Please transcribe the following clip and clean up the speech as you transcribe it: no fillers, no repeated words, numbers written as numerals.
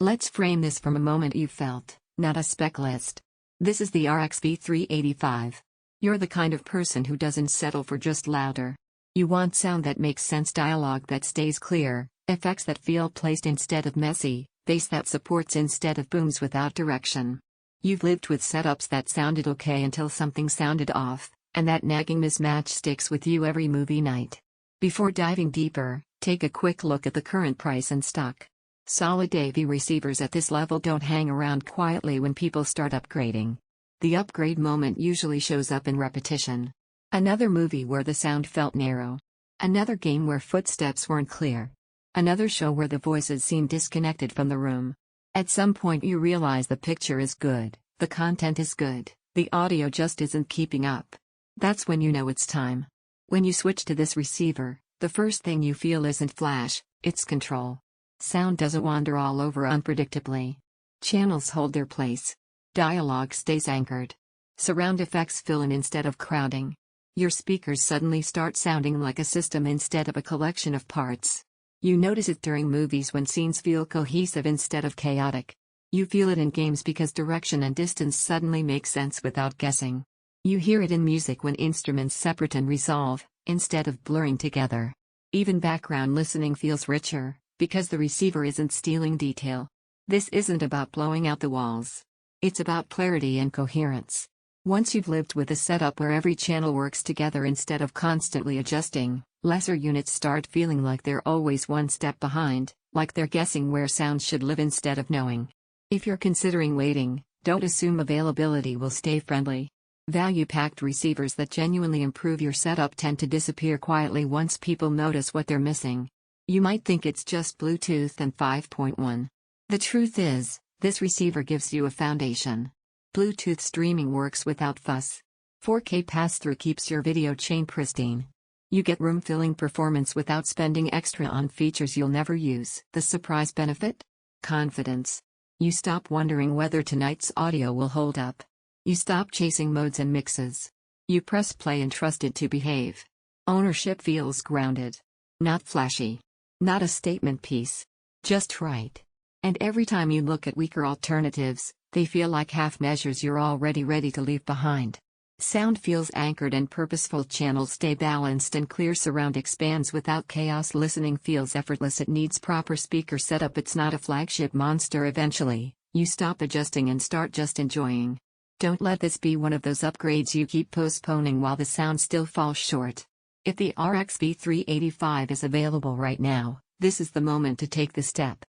Let's frame this from a moment you felt, not a spec list. This is the RX-V385. You're the kind of person who doesn't settle for just louder. You want sound that makes sense, dialogue that stays clear, effects that feel placed instead of messy, bass that supports instead of booms without direction. You've lived with setups that sounded okay until something sounded off, and that nagging mismatch sticks with you every movie night. Before diving deeper, take a quick look at the current price and stock. Solid AV receivers at this level don't hang around quietly when people start upgrading. The upgrade moment usually shows up in repetition. Another movie where the sound felt narrow. Another game where footsteps weren't clear. Another show where the voices seemed disconnected from the room. At some point you realize the picture is good, the content is good, the audio just isn't keeping up. That's when you know it's time. When you switch to this receiver, the first thing you feel isn't flash, it's control. Sound doesn't wander all over unpredictably. Channels hold their place. Dialogue stays anchored. Surround effects fill in instead of crowding. Your speakers suddenly start sounding like a system instead of a collection of parts. You notice it during movies when scenes feel cohesive instead of chaotic. You feel it in games because direction and distance suddenly make sense without guessing. You hear it in music when instruments separate and resolve, instead of blurring together. Even background listening feels richer, because the receiver isn't stealing detail. This isn't about blowing out the walls. It's about clarity and coherence. Once you've lived with a setup where every channel works together instead of constantly adjusting, lesser units start feeling like they're always one step behind, like they're guessing where sounds should live instead of knowing. If you're considering waiting, don't assume availability will stay friendly. Value-packed receivers that genuinely improve your setup tend to disappear quietly once people notice what they're missing. You might think it's just Bluetooth and 5.1. The truth is, this receiver gives you a foundation. Bluetooth streaming works without fuss. 4K pass-through keeps your video chain pristine. You get room-filling performance without spending extra on features you'll never use. The surprise benefit? Confidence. You stop wondering whether tonight's audio will hold up. You stop chasing modes and mixes. You press play and trust it to behave. Ownership feels grounded. Not flashy. Not a statement piece. Just right. And every time you look at weaker alternatives, they feel like half measures you're already ready to leave behind. Sound feels anchored and purposeful, channels stay balanced and clear, surround expands without chaos, listening feels effortless, it needs proper speaker setup, it's not a flagship monster. Eventually, you stop adjusting and start just enjoying. Don't let this be one of those upgrades you keep postponing while the sound still falls short. If the RX-V385 is available right now, this is the moment to take the step.